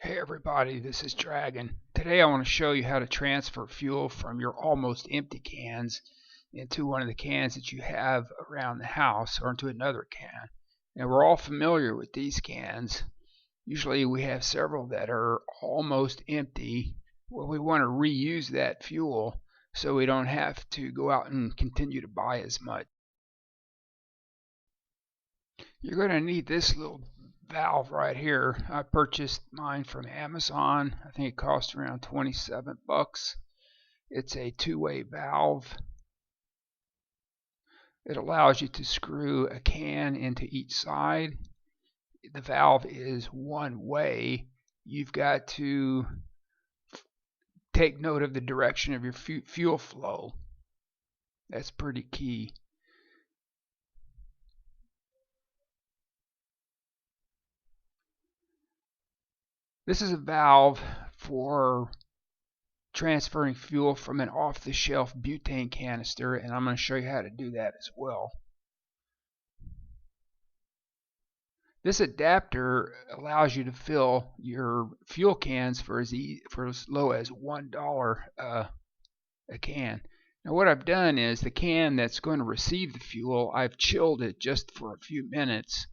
Hey everybody, this is Dragon. Today I want to show you how to transfer fuel from your almost empty cans into one of the cans that you have around the house or into another can. Now we're all familiar with these cans. Usually we have several that are almost empty. Well, we want to reuse that fuel so we don't have to go out and continue to buy as much. You're going to need this little valve right here. I purchased mine from Amazon. I think it cost around 27 bucks. It's a two-way valve. It allows you to screw a can into each side. The valve is one way. You've got to take note of the direction of your fuel flow. That's pretty key. This is a valve for transferring fuel from an off-the-shelf butane canister, and I'm going to show you how to do that as well. This adapter allows you to fill your fuel cans for as low as $1 a can. Now what I've done is the can that's going to receive the fuel, I've chilled it just for a few minutes.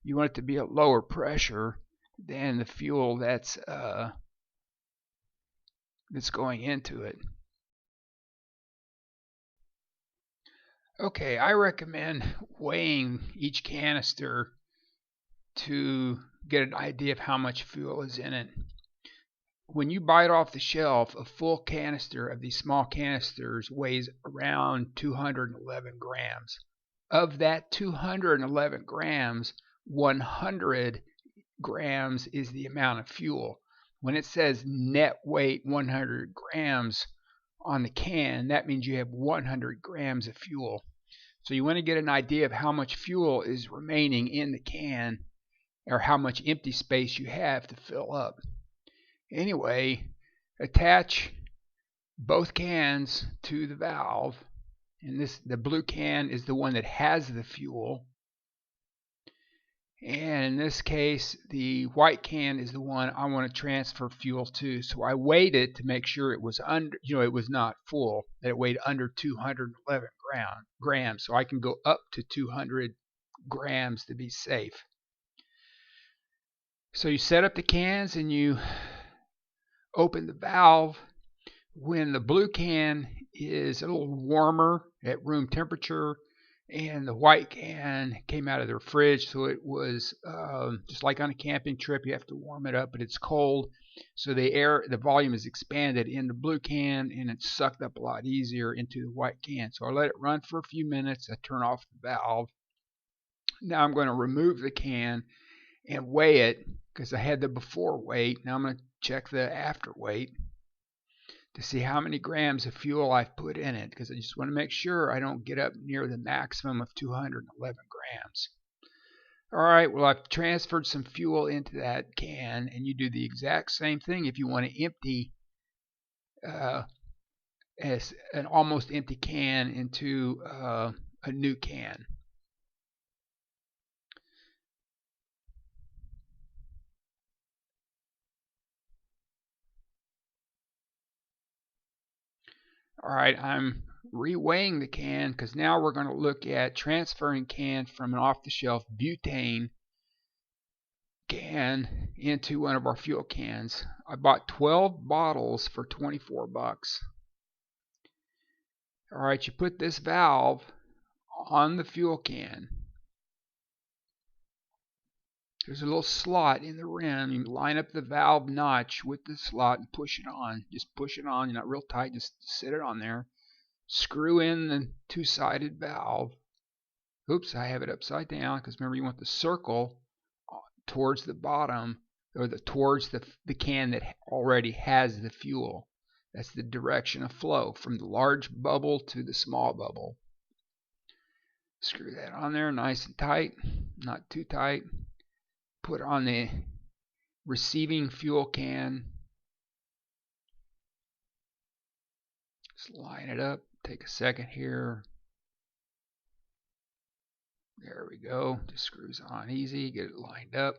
You want it to be at lower pressure than the fuel that's going into it. Okay, I recommend weighing each canister to get an idea of how much fuel is in it. When you buy it off the shelf, a full canister of these small canisters weighs around 211 grams. Of that 211 grams, 100 grams is the amount of fuel. When it says net weight 100 grams on the can, that means you have 100 grams of fuel. So you want to get an idea of how much fuel is remaining in the can, or how much empty space you have to fill up. Anyway, attach both cans to the valve, and the blue can is the one that has the fuel, and in this case the white can is the one I want to transfer fuel to. So I weighed it to make sure it was under, it was not full, that it weighed under 211 grams, so I can go up to 200 grams to be safe. So you set up the cans and you open the valve. When the blue can is a little warmer at room temperature, and the white can came out of the fridge, so it was just like on a camping trip, you have to warm it up, but it's cold, so the volume is expanded in the blue can, and it's sucked up a lot easier into the white can. So I let it run for a few minutes. I turn off the valve. Now I'm going to remove the can and weigh it, because I had the before weight. Now I'm going to check the after weight to see how many grams of fuel I've put in it, because I just want to make sure I don't get up near the maximum of 211 grams. Alright, well, I've transferred some fuel into that can, and you do the exact same thing if you want to empty as an almost empty can into a new can. Alright, I'm reweighing the can, because now we're going to look at transferring can from an off-the-shelf butane can into one of our fuel cans. I bought 12 bottles for 24 bucks. Alright, you put this valve on the fuel can. There's a little slot in the rim. You line up the valve notch with the slot and push it on. Just push it on. You're not real tight. Just sit it on there. Screw in the two-sided valve. Oops, I have it upside down, because remember, you want the circle towards the bottom, or towards the can that already has the fuel. That's the direction of flow from the large bubble to the small bubble. Screw that on there nice and tight, not too tight. Put on the receiving fuel can. Just line it up. Take a second here. There we go. Just screws on easy. Get it lined up.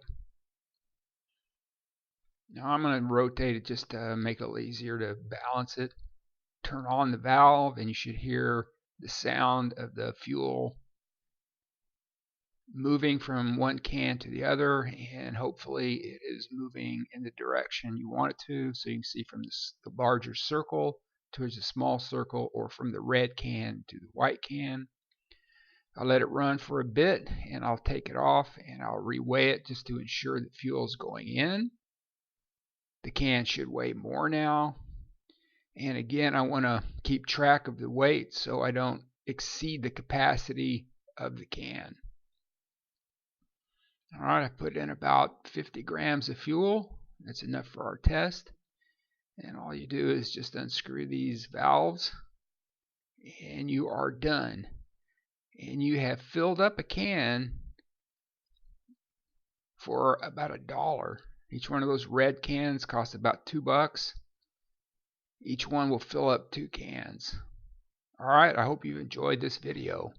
Now I'm going to rotate it just to make it a little easier to balance it. Turn on the valve and you should hear the sound of the fuel moving from one can to the other, and hopefully it is moving in the direction you want it to. So you can see from the larger circle towards the small circle, or from the red can to the white can. I'll let it run for a bit and I'll take it off and I'll reweigh it just to ensure that fuel is going in. The can should weigh more now. And again, I want to keep track of the weight so I don't exceed the capacity of the can. Alright, I put in about 50 grams of fuel. That's enough for our test. And all you do is just unscrew these valves and you are done. And you have filled up a can for about $1. Each one of those red cans costs about $2. Each one will fill up 2 cans. Alright, I hope you enjoyed this video.